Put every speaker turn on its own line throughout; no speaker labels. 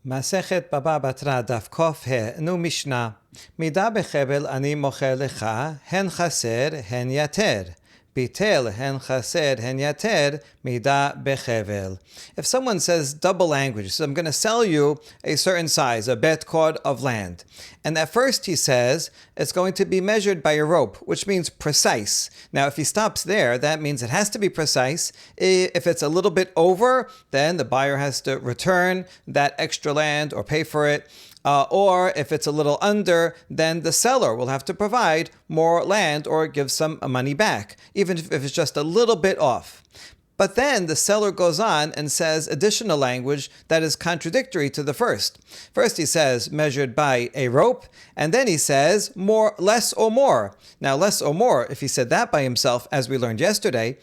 מסכת בבא בתרא דף ק"ה, נו משנה. מידה בחבל אני מוכר לך, הן חסר הן יתר. ביטל הן חסר הן יתר, מידה בחבל. If someone says double language, so I'm going to sell you a certain size, a bet cord of land. And at first he says it's going to be measured by a rope, which means precise. Now if he stops there, that means it has to be precise. If it's a little bit over, then the buyer has to return that extra land or pay for it. Or if it's a little under, then the seller will have to provide more land or give some money back, even if it's just a little bit off. But then the seller goes on and says additional language that is contradictory to the first. First he says measured by a rope, and then he says more, less or more. Now less or more, if he said that by himself, as we learned yesterday,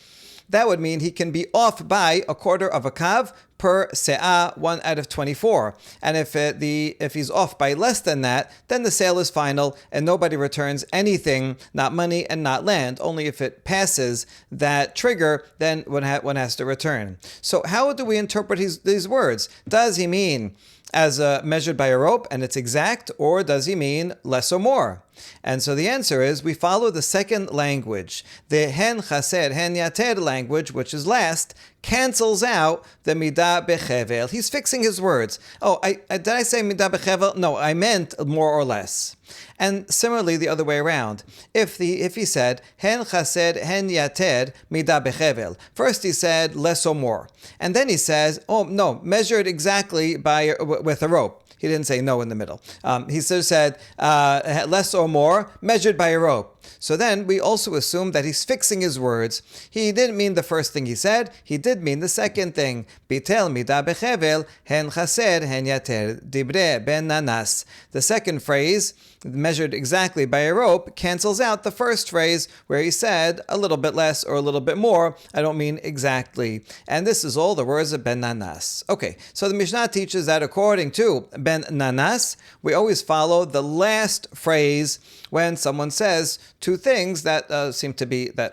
that would mean he can be off by a quarter of a kav per se'ah, 1 out of 24. And if he's off by less than that, then the sale is final and nobody returns anything, not money and not land. Only if it passes that trigger, then one has to return. So how do we interpret these words? Does he mean as measured by a rope and it's exact, or does he mean less or more? And so the answer is we follow the second language. The hen chaser, hen yater language, which is last, cancels out the midah bechevel. He's fixing his words. Oh, did I say midah bechevel? No, I meant more or less. And similarly, the other way around. If he said hen chaser, hen yater midah bechevel, first he said less or more, and then he says, oh no, measured exactly with a rope. He didn't say no in the middle. He said less or more, measured by a rope. So then we also assume that he's fixing his words. He didn't mean the first thing he said. He did mean the second thing. Bitel midah bechevel, hen chaser, hen yater, dibre ben nanas. The second phrase, measured exactly by a rope, cancels out the first phrase where he said a little bit less or a little bit more. I don't mean exactly. And this is all the words of ben nanas. Okay, so the Mishnah teaches that according to ben nanas, we always follow the last phrase when someone says two things that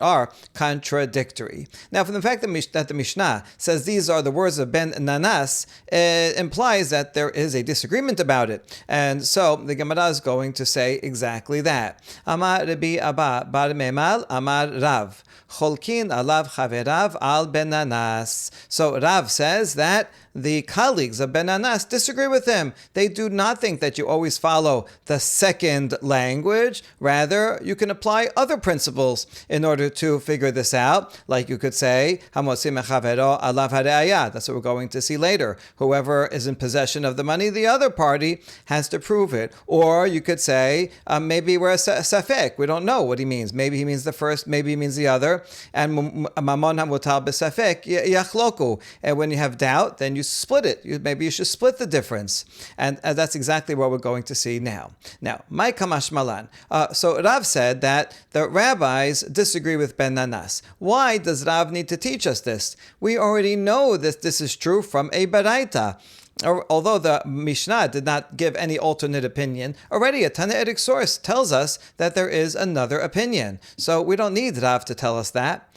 are contradictory. Now, from the fact that the Mishnah says these are the words of Ben Nanas, it implies that there is a disagreement about it. And so the Gemara is going to say exactly that. Amar Rabbi Abba bar Memal, Amar Rav. Cholkin alav chaverav al Ben Nanas. So Rav says that the colleagues of Ben Nanas disagree with him. They do not think that you always follow the second language. Rather, you can apply other principles in order to figure this out. Like you could say, Hamosim chavero alav hareaya. That's what we're going to see later. Whoever is in possession of the money, the other party has to prove it. Or you could say, maybe we're a safek. We don't know what he means. Maybe he means the first, maybe he means the other. And mamon hamutal b'safek yachloku. And when you have doubt, then you split it. Maybe you should split the difference. And that's exactly what we're going to see now. Now, my kamash malan. So Rav said that the rabbis disagree with Ben Nanas. Why does Rav need to teach us this? We already know that this is true from a baraita. Although the Mishnah did not give any alternate opinion, already a Tanaitic source tells us that there is another opinion. So we don't need Rav to tell us that.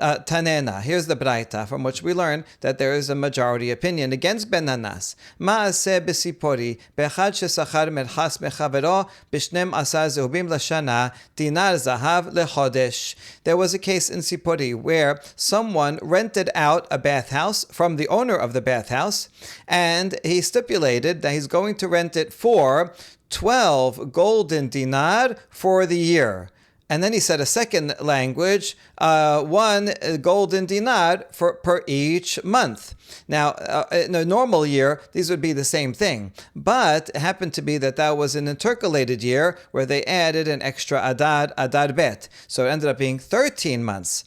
Tanena, here's the Braita from which we learn that there is a majority opinion against Ben Nanas. Ma'aseh b'sipori, b'echad shesachar merchas mechavero, b'shnem asar zehubim l'shana, dinar zahav lechodesh. There was a case in Sipori where someone rented out a bathhouse from the owner of the bathhouse, and he stipulated that he's going to rent it for 12 golden dinar for the year. And then he said a second language, 1 golden dinar per each month. Now, in a normal year, these would be the same thing. But it happened to be that was an intercalated year where they added an extra adar bet. So it ended up being 13 months.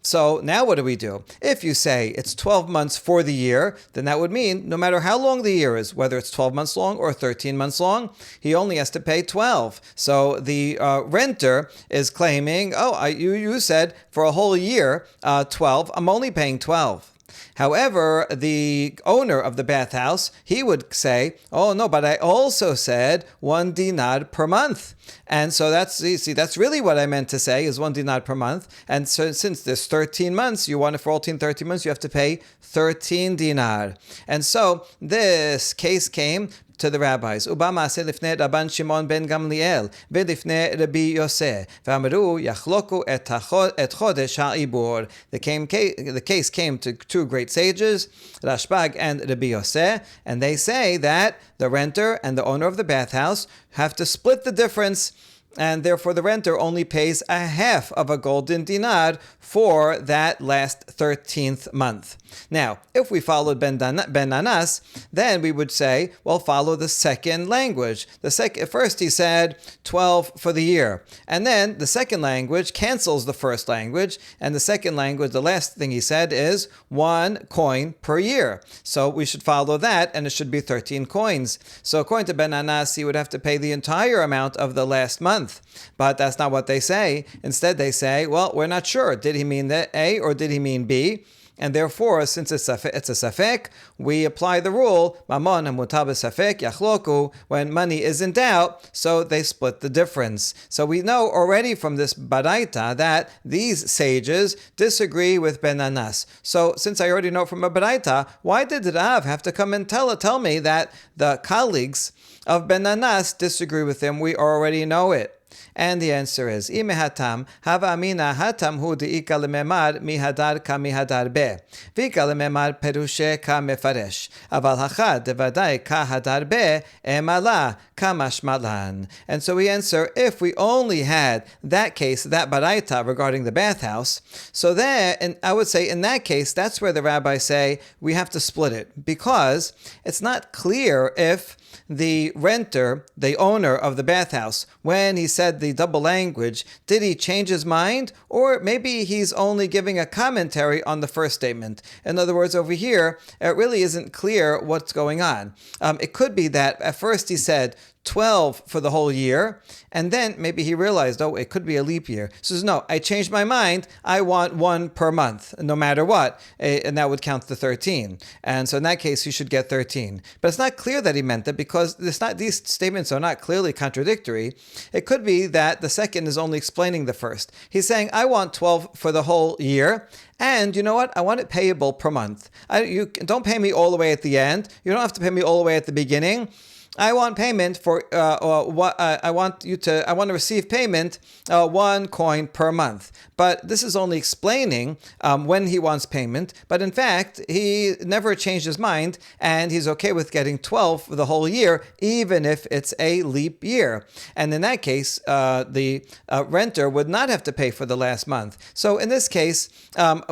So now what do we do? If you say it's 12 months for the year, then that would mean no matter how long the year is, whether it's 12 months long or 13 months long, he only has to pay 12. So the renter is claiming, you said for a whole year, 12, I'm only paying 12. However, the owner of the bathhouse, he would say, oh no, but I also said 1 dinar per month. And so that's really what I meant to say is 1 dinar per month. And so since there's 13 months, you want it for all 13 months, you have to pay 13 dinar. And so this case came to the rabbis. Uba ma'aseh lifnei Rabban Shimon ben Gamliel v'lifnei Rabbi Yoseh v'amru yachloku et chodesh ha'ibur. The case came to two great sages, Rashbag and Rabbi Yoseh, and they say that the renter and the owner of the bathhouse have to split the difference, and therefore the renter only pays a half of a golden dinar for that last 13th month. Now, if we followed Ben Nanas, then we would say, well, follow the second language. First he said 12 for the year, and then the second language cancels the first language, and the second language, the last thing he said is 1 coin per year. So we should follow that, and it should be 13 coins. So according to Ben Nanas, he would have to pay the entire amount of the last month. But that's not what they say. Instead, they say, well, we're not sure. Did he mean A or did he mean B? And therefore, since it's a safek, we apply the rule, mamon hamutar b'safek yachloku, when money is in doubt, so they split the difference. So we know already from this baraita that these sages disagree with Ben Nanas. So since I already know from a baraita, why did Rav have to come and tell me that the colleagues of Ben Nanas disagree with him? We already know it. And the answer is, Ime hatam, hava amina hatam hu de'ika lememar mihadar ka mihadar be. V'ika lememar perushe ka mefaresh. Aval hachad devadai ka hadar be, emala ka mashmalan. And so we answer, if we only had that case, that baraita regarding the bathhouse, so there, and I would say in that case, that's where the rabbis say we have to split it, because it's not clear if the renter, the owner of the bathhouse, when he said the double language, did he change his mind? Or maybe he's only giving a commentary on the first statement. In other words, over here, it really isn't clear what's going on. It could be that at first he said 12 for the whole year, and then maybe he realized, oh, it could be a leap year. So no, I changed my mind. I want 1 per month, no matter what, and that would count the 13. And so in that case, you should get 13. But it's not clear that he meant that, because these statements are not clearly contradictory. It could be that the second is only explaining the first. He's saying, I want 12 for the whole year, and you know what? I want it payable per month. You don't pay me all the way at the end. You don't have to pay me all the way at the beginning. I want payment for I want to receive payment 1 coin per month. But this is only explaining when he wants payment. But in fact, he never changed his mind, and he's okay with getting 12 for the whole year, even if it's a leap year. And in that case, the renter would not have to pay for the last month. So in this case,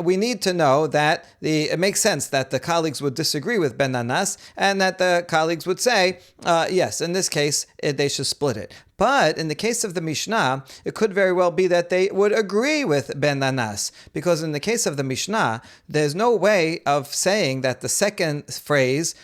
we need to know that it makes sense that the colleagues would disagree with Ben Nanas, and that the colleagues would say, yes, in this case, they should split it. But in the case of the Mishnah, it could very well be that they would agree with Ben Nanas, because in the case of the Mishnah, there's no way of saying that the second phrase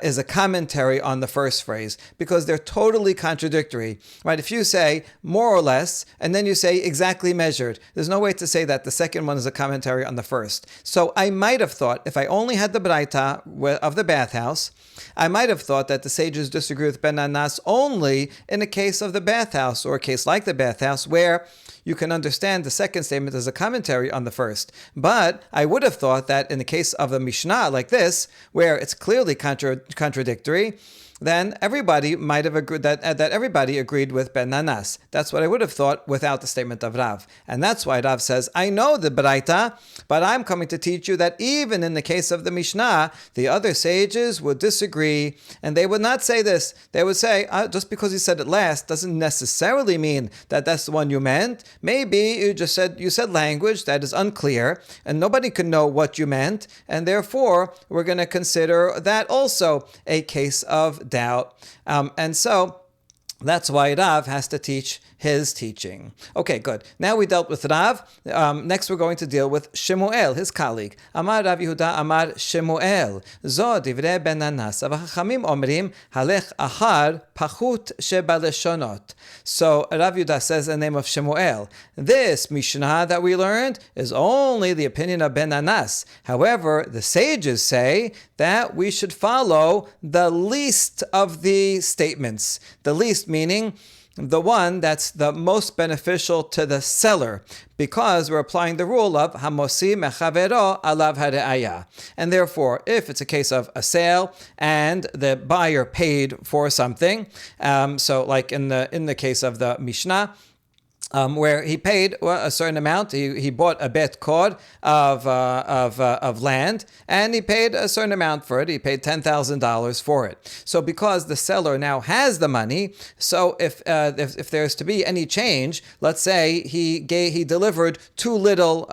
is a commentary on the first phrase, because they're totally contradictory, right? If you say more or less, and then you say exactly measured, there's no way to say that the second one is a commentary on the first. So I might have thought, if I only had the Braita of the bathhouse, I might have thought that the sages disagree with Ben Nanas only in a case of the bathhouse, or a case like the bathhouse, where you can understand the second statement as a commentary on the first. But I would have thought that in the case of a Mishnah like this, where it's clearly contradictory, then everybody might have agreed that everybody agreed with Ben Nanas. That's what I would have thought without the statement of Rav. And that's why Rav says, I know the Baraita, but I'm coming to teach you that even in the case of the Mishnah, the other sages would disagree, and they would not say this. They would say, just because you said it last doesn't necessarily mean that that's the one you meant. Maybe you said language that is unclear, and nobody can know what you meant, and therefore we're going to consider that also a case of doubt. And so that's why Rav has to teach his teaching. Okay, good. Now we dealt with Rav. Next we're going to deal with Shemuel, his colleague. Amar Rav Yehuda Amar Shemuel. Zo divrei ben Nanas. Avachachamim omrim halech ahar pachut shebaleshonot. So Rav Yehuda says the name of Shemuel. This Mishnah that we learned is only the opinion of Ben Nanas. However, the sages say that we should follow the least of the statements. The least meaning the one that's the most beneficial to the seller, because we're applying the rule of hamosi mechavero alav hare'aya. And therefore, if it's a case of a sale and the buyer paid for something, so like in the case of the Mishnah, where he paid a certain amount. He bought a bet kor of land, and he paid a certain amount for it. He paid $10,000 for it. So because the seller now has the money, so if there's to be any change, let's say he delivered too little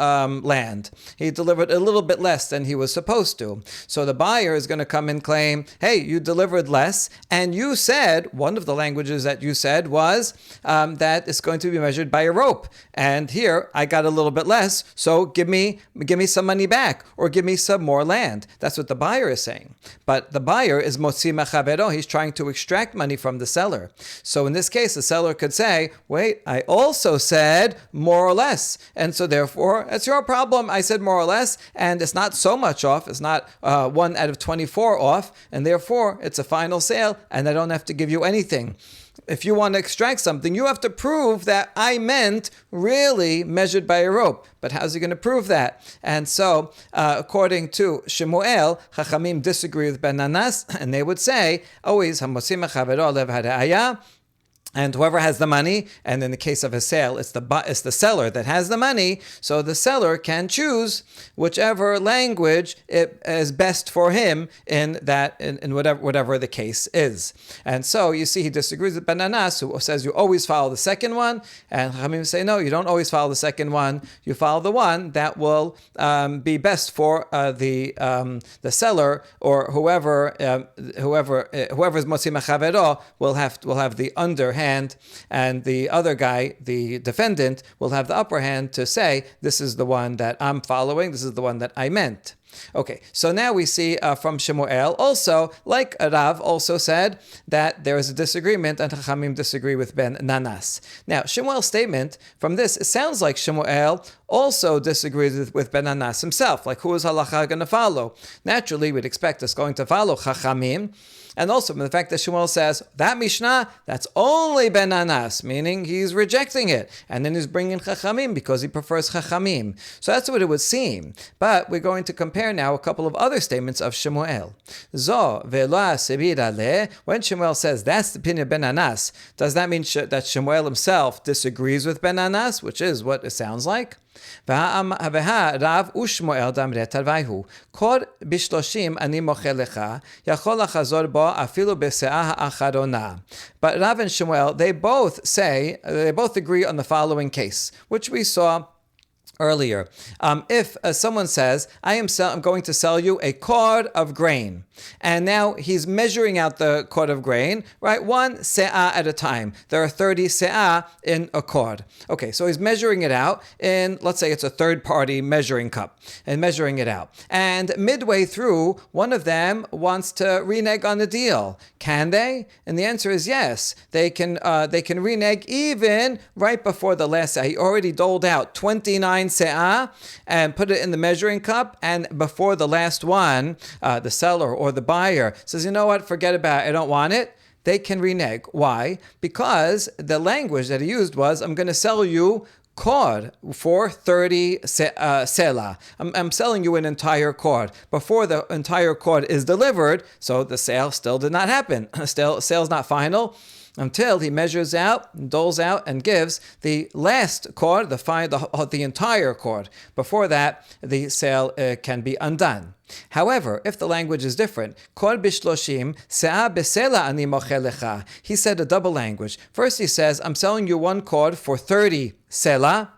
land. He delivered a little bit less than he was supposed to. So the buyer is going to come and claim, hey, you delivered less, and you said, one of the languages that you said was that it's going to be measured by a rope, and here I got a little bit less, so give me some money back, or give me some more land. That's what the buyer is saying. But the buyer is motzi mechavero. He's trying to extract money from the seller. So in this case, the seller could say, wait, I also said more or less, and so therefore it's your problem. I said more or less, and it's not so much off. It's not 1 out of 24 off, and therefore it's a final sale, and I don't have to give you anything. If you want to extract something, you have to prove that I meant really measured by a rope. But how's he going to prove that? And so, according to Shemuel, Chachamim disagree with Ben Nanas, and they would say, always, hamosim mechavero alav hare'aya. And whoever has the money, and in the case of a sale, it's the seller that has the money, so the seller can choose whichever language is best for him in whatever the case is. And so you see, he disagrees with Ben Nanas, who says you always follow the second one, and Chachamim say no, you don't always follow the second one. You follow the one that will be best for the seller, or whoever's motzi mechavero will have the underhand, and the other guy, the defendant, will have the upper hand to say, this is the one that I'm following, this is the one that I meant. Okay, so now we see from Shemuel also, like Rav also said, that there is a disagreement, and Chachamim disagree with Ben Nanas. Now, Shemuel's statement, from this, it sounds like Shemuel also disagrees with Ben Nanas himself, like who is halacha going to follow? Naturally, we'd expect us going to follow Chachamim. And also from the fact that Shemuel says, that Mishnah, that's only Ben Nanas, meaning he's rejecting it. And then he's bringing Chachamim because he prefers Chachamim. So that's what it would seem. But we're going to compare now a couple of other statements of Shemuel. Zo ve'lo asibira le, when Shemuel says that's the opinion of Ben Nanas, does that mean that Shemuel himself disagrees with Ben Nanas, which is what it sounds like? Rav ושמואל דאמרי תרוויהו קור בשלושים אני מוכר לך יכול לחזור בו אפילו בסאה האחרונה. But Rav and Shmuel, they both agree on the following case, which we saw earlier. If someone says, I'm going to sell you a cord of grain, and now he's measuring out the cord of grain, right? 1 se'ah at a time. There are 30 se'ah in a cord. Okay, so he's measuring it out in, let's say it's a third-party measuring cup, and measuring it out. And midway through, one of them wants to renege on the deal. Can they? And the answer is yes. They can renege even right before the last se'ah. He already doled out 29 se'ah and put it in the measuring cup, and before the last one, the seller or the buyer says, you know what, forget about it, I don't want it. They can renege. Why? Because the language that he used was, I'm going to sell you cord for 30 sela. I'm selling you an entire cord. Before the entire cord is delivered, so the sale still did not happen. Sale's not final until he measures out, doles out, and gives the last cord, the entire cord. Before that, the sale can be undone. However, if the language is different, kol bishloshim se'ah besela ani mocher lecha. He said a double language. First he says, I'm selling you one cord for 30 sela,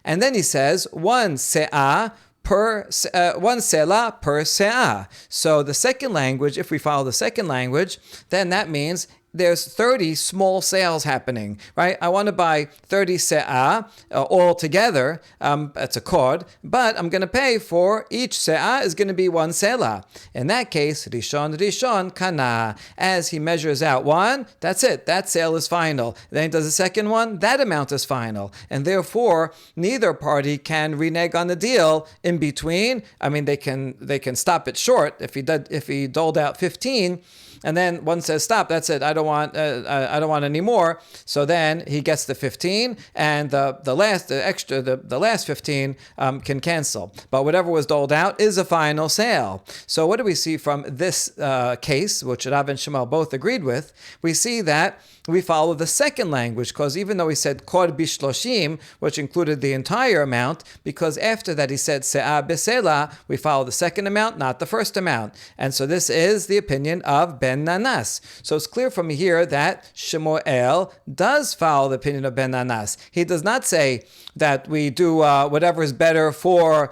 and then he says 1 se'ah per 1 selah per se'ah. So the second language, if we follow the second language, then that means there's 30 small sales happening, right? I want to buy 30 se'ah all together. It's a cord, but I'm going to pay for each se'ah is going to be one selah. In that case, Rishon kana. As he measures out one, that's it. That sale is final. Then he does the second one, that amount is final. And therefore, neither party can renege on the deal in between. I mean, they can stop it short if he doled out 15. And then one says, stop, that's it, I don't want any more. So then he gets the 15, and the last 15 can cancel. But whatever was doled out is a final sale. So what do we see from this case, which Rav and Shmuel both agreed with? We see that we follow the second language, because even though he said kor bishloshim, which included the entire amount, because after that he said se'ah b'selah, we follow the second amount, not the first amount. And so this is the opinion of Ben Nanas. So it's clear from here that Shmuel does follow the opinion of Ben Nanas. He does not say that we do whatever is better for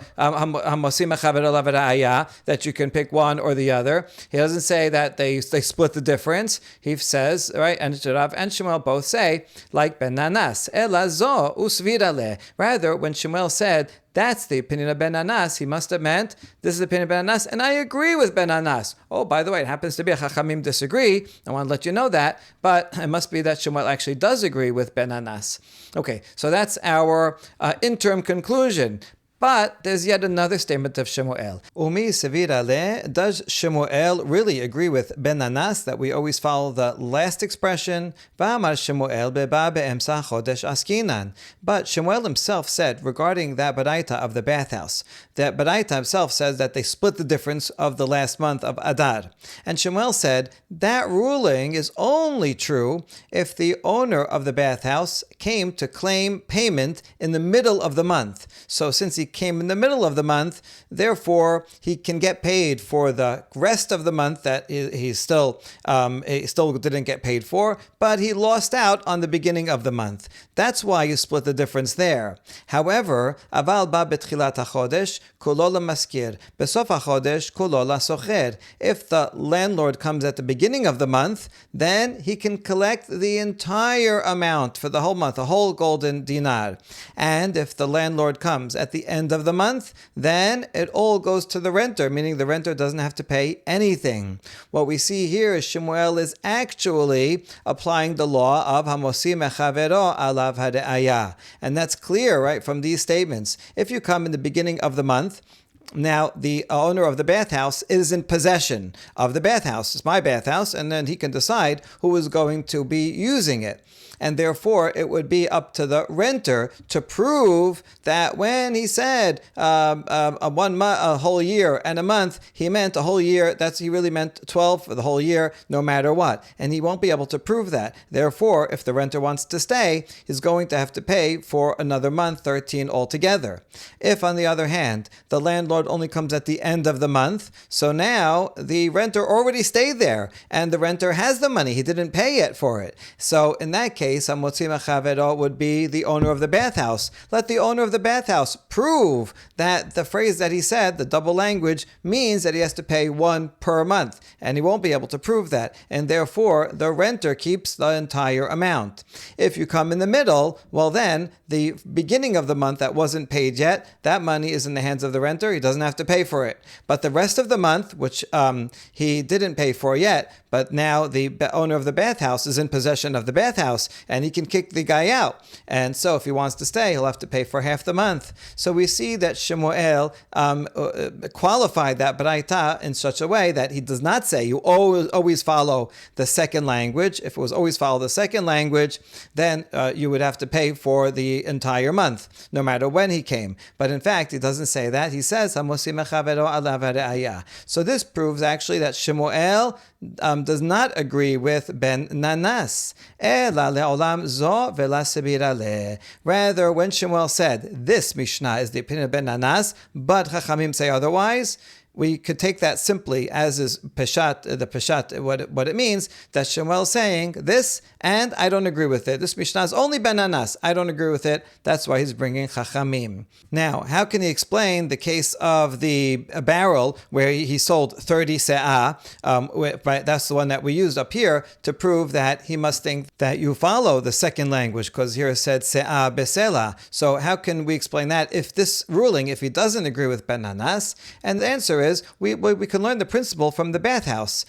that you can pick one or the other. He doesn't say that they split the difference. He says, right, and Rav and Shmuel both say, like Ben Nanas, Ela zo usvira le. Rather, when Shmuel said, that's the opinion of Ben Nanas, he must have meant, this is the opinion of Ben Nanas, and I agree with Ben Nanas. Oh, by the way, it happens to be a Chachamim disagree. I want to let you know that, but it must be that Shmuel actually does agree with Ben Nanas. Okay, so that's our interim conclusion. But there's yet another statement of Shemuel. Umi sevira le, does Shemuel really agree with Ben Nanas that we always follow the last expression? V'amar Shemuel beba be'emsa chodesh askinan. But Shemuel himself said regarding that baraita of the bathhouse, that baraita himself says that they split the difference of the last month of Adar. And Shemuel said that ruling is only true if the owner of the bathhouse came to claim payment in the middle of the month. So since he came in the middle of the month, therefore he can get paid for the rest of the month that he still didn't get paid for, but he lost out on the beginning of the month. That's why you split the difference there. However, aval ba betchilat hachodesh kulo lamaskir, besof hachodesh kulo lasocher. If the landlord comes at the beginning of the month, then he can collect the entire amount for the whole month, a whole golden dinar. And if the landlord comes at the end of the month, then it all goes to the renter, meaning the renter doesn't have to pay anything. What we see here is Shemuel is actually applying the law of hamosi mechavero alav hare'aya. And that's clear, right, from these statements. If you come in the beginning of the month, now, the owner of the bathhouse is in possession of the bathhouse. It's my bathhouse, and then he can decide who is going to be using it. And therefore, it would be up to the renter to prove that when he said a whole year and a month, he meant a whole year. He really meant 12 for the whole year, no matter what. And he won't be able to prove that. Therefore, if the renter wants to stay, he's going to have to pay for another month, 13 altogether. If, on the other hand, the landlord only comes at the end of the month, so now the renter already stayed there, and the renter has the money. He didn't pay yet for it. So in that case, hamotzi mechavero would be the owner of the bathhouse. Let the owner of the bathhouse prove that the phrase that he said, the double language, means that he has to pay one per month, and he won't be able to prove that, and therefore the renter keeps the entire amount. If you come in the middle, well then, the beginning of the month that wasn't paid yet, that money is in the hands of the renter. He doesn't have to pay for it. But the rest of the month, which he didn't pay for yet, but now the owner of the bathhouse is in possession of the bathhouse, and he can kick the guy out. And so if he wants to stay, he'll have to pay for half the month. So we see that Shemuel qualified that baraita in such a way that he does not say you always follow the second language. If it was always follow the second language, then you would have to pay for the entire month, no matter when he came. But in fact, he doesn't say that. He says, hamosi mechavero alav hare'aya. So this proves actually that Shemuel does not agree with Ben Nanas. Rather, when Shemuel said, this Mishnah is the opinion of Ben Nanas, but Chachamim say otherwise, we could take that simply as is Peshat, the Peshat, what it means, that Shemuel is saying this, and I don't agree with it. This Mishnah is only Ben Anas. I don't agree with it. That's why he's bringing Chachamim. Now, how can he explain the case of the barrel where he sold 30 se'ah? That's the one that we used up here to prove that he must think that you follow the second language, because here it said se'ah besela. So how can we explain that if this ruling, if he doesn't agree with Ben Anas? And the answer is, we can learn the principle from the bathhouse.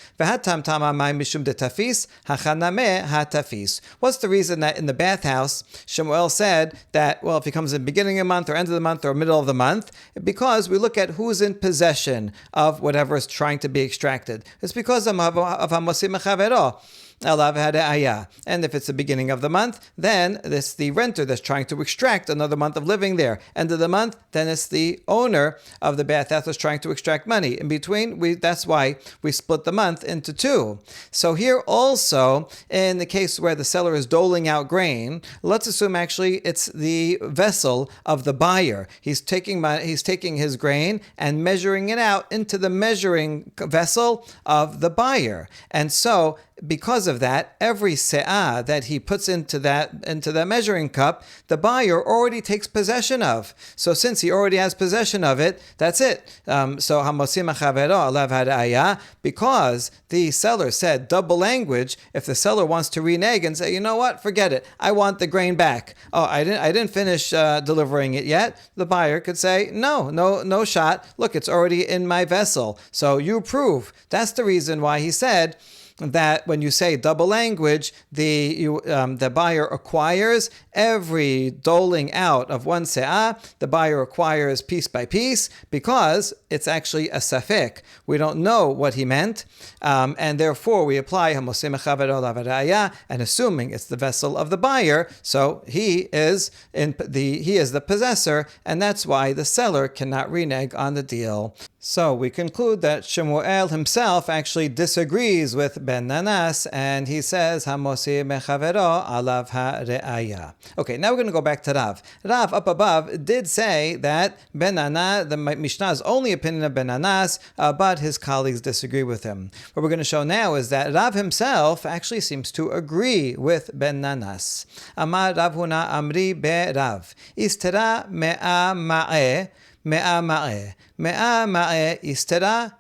What's the reason that in the bathhouse, Shemuel said that, well, if he comes in the beginning of the month or end of the month or middle of the month? Because we look at who's in possession of whatever is trying to be extracted. It's because of Hamosim Chavero. And if it's the beginning of the month, then it's the renter that's trying to extract another month of living there. End of the month, then it's the owner of the bathhouse that's trying to extract money. In between, that's why we split the month into two. So here also, in the case where the seller is doling out grain, let's assume actually it's the vessel of the buyer. He's taking his grain and measuring it out into the measuring vessel of the buyer. And so, because of that, every se'ah that he puts into that measuring cup, the buyer already takes possession of. So since he already has possession of it, that's it. So hamosim chavero alav hadaya, because the seller said double language. If the seller wants to renege and say, you know what, forget it, I want the grain back. Oh, I didn't finish delivering it yet. The buyer could say, no shot. Look, it's already in my vessel. So you prove. That's the reason why he said that when you say double language, the buyer acquires every doling out of one se'ah. The buyer acquires piece by piece because it's actually a safek. We don't know what he meant, and therefore we apply hamosim chavero lavaraya, and assuming it's the vessel of the buyer, so he is the possessor, and that's why the seller cannot renege on the deal. So we conclude that Shemuel himself actually disagrees with Ben Anas, and he says, Hamosi mechavero alav ha're'aya. Okay, now we're going to go back to Rav. Rav, up above, did say that Ben Anas, the Mishnah's only opinion of Ben Anas, but his colleagues disagree with him. What we're going to show now is that Rav himself actually seems to agree with Ben Anas. Amar Rav Huna Amri be Rav. Istera me'a ma'eh. Me'a ma'eh. Me'a ma'eh istera.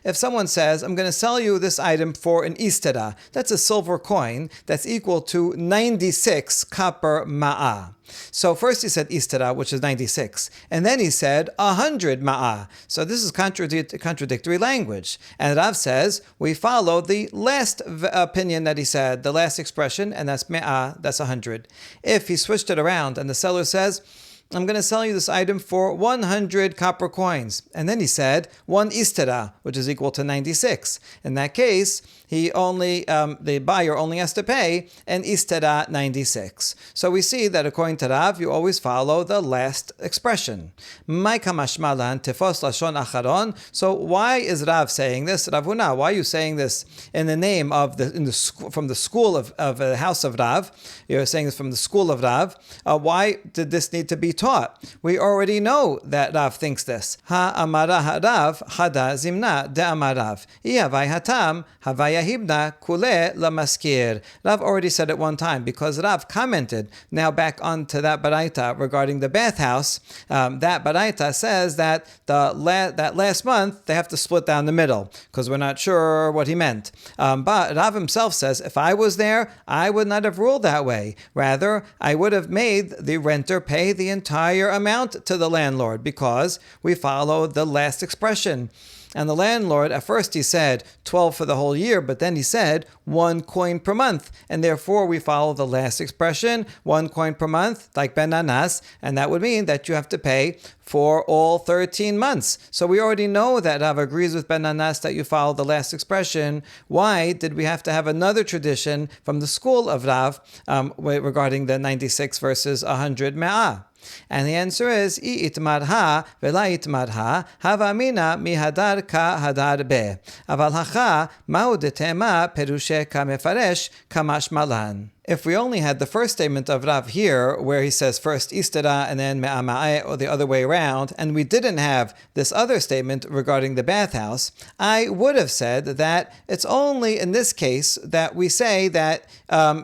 If someone says, I'm going to sell you this item for an istera, that's a silver coin that's equal to 96 copper ma'ah. So first he said istera, which is 96, and then he said 100 ma'ah. So this is contradictory language. And Rav says, we follow the last opinion that he said, the last expression, and that's me'ah, that's 100. If he switched it around and the seller says, I'm going to sell you this item for 100 copper coins. And then he said, 1 istera, which is equal to 96. In that case, the buyer only has to pay an istera 96. So we see that according to Rav, you always follow the last expression. So why is Rav saying this? Rav Huna, why are you saying this in the name of from the school of the house of Rav? You're saying this from the school of Rav. Why did this need to be taught? We already know that Rav thinks this. Ha amara harav hada zimna de amarav. Ihavai hatam havaya hibna kule lamaskir. Rav already said it one time because Rav commented now back onto that baraita regarding the bathhouse. That baraita says that that last month they have to split down the middle because we're not sure what he meant. But Rav himself says if I was there, I would not have ruled that way. Rather, I would have made the renter pay the entire amount to the landlord because we follow the last expression. And the landlord, at first he said 12 for the whole year, but then he said 1 coin per month. And therefore we follow the last expression, 1 coin per month, like Ben Anas, and that would mean that you have to pay for all 13 months. So we already know that Rav agrees with Ben Anas that you follow the last expression. Why did we have to have another tradition from the school of Rav regarding the 96 versus 100 me'ah? And the answer is, I itmarha vela itmarha hava mina mihadar ka hadar be. Aval hacha ma'u detema perushe ka mefaresh kamash malan. If we only had the first statement of Rav here, where he says first istera and then me'ama'e, or the other way around, and we didn't have this other statement regarding the bathhouse, I would have said that it's only in this case that we say that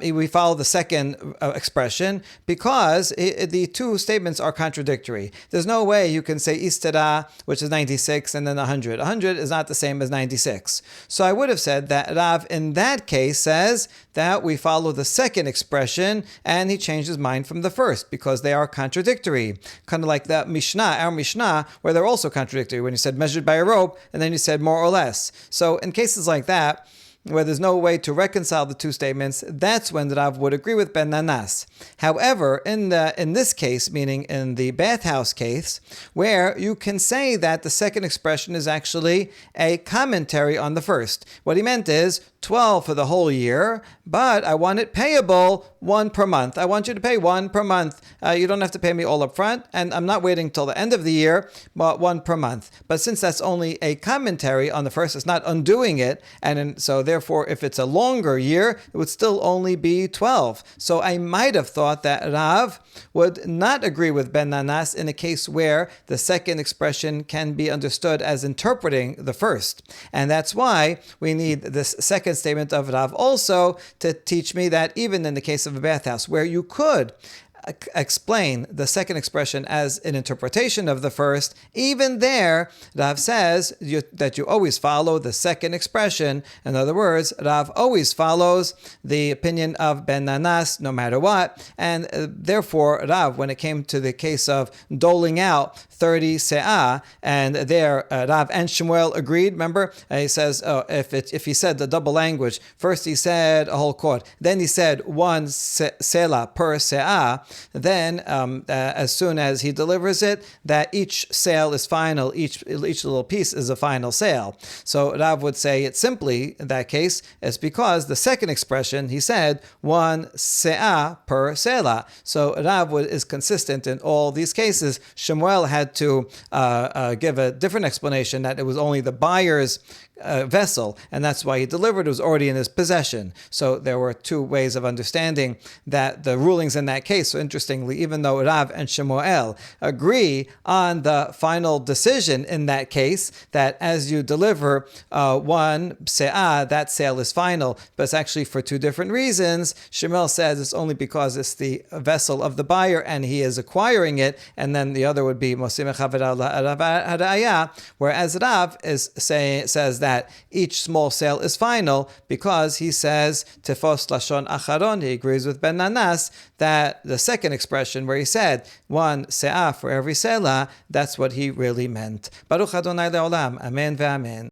we follow the second expression, because the two statements are contradictory. There's no way you can say istera, which is 96, and then 100. 100 is not the same as 96. So I would have said that Rav in that case says that we follow the second expression, and he changed his mind from the first because they are contradictory. Kind of like the Mishnah, our Mishnah, where they're also contradictory. When you said measured by a rope, and then you said more or less. So in cases like that, where there's no way to reconcile the two statements, that's when Rav would agree with Ben Nanas. However, in this case, meaning in the bathhouse case, where you can say that the second expression is actually a commentary on the first. What he meant is 12 for the whole year, but I want it payable 1 per month. I want you to pay 1 per month. You don't have to pay me all up front, and I'm not waiting till the end of the year, but 1 per month. But since that's only a commentary on the first, it's not undoing it, so therefore, if it's a longer year, it would still only be 12. So I might have thought that Rav would not agree with Ben Nanas in a case where the second expression can be understood as interpreting the first. And that's why we need this second statement of Rav also to teach me that even in the case of a bathhouse, where you could explain the second expression as an interpretation of the first, even there, Rav says that you always follow the second expression. In other words, Rav always follows the opinion of Ben Nanas no matter what, and therefore Rav, when it came to the case of doling out 30 se'ah, and there Rav and Shmuel agreed. Remember, he says if he said the double language, first he said a whole quart, then he said 1 selah per se'ah, then as soon as he delivers it, that each sale is final, each little piece is a final sale. So Rav would say it simply, in that case, it's because the second expression, he said 1 se'ah per selah. So Rav is consistent in all these cases. Shmuel had to give a different explanation, that it was only the buyer's vessel, and that's why he delivered. It was already in his possession. So there were two ways of understanding that the rulings in that case. So interestingly, even though Rav and Shmuel agree on the final decision in that case, that as you deliver 1 se'ah, that sale is final, but it's actually for two different reasons. Shmuel says it's only because it's the vessel of the buyer and he is acquiring it, and then the other would be Mosim Chavara Haraya, whereas Rav says that each small sale is final because he says Tifos Lashon Acharon. He agrees with Ben Nanas that the second expression where he said 1 se'ah for every selah, that's what he really meant. Baruch Adonai Le'olam. Amen ve'amen.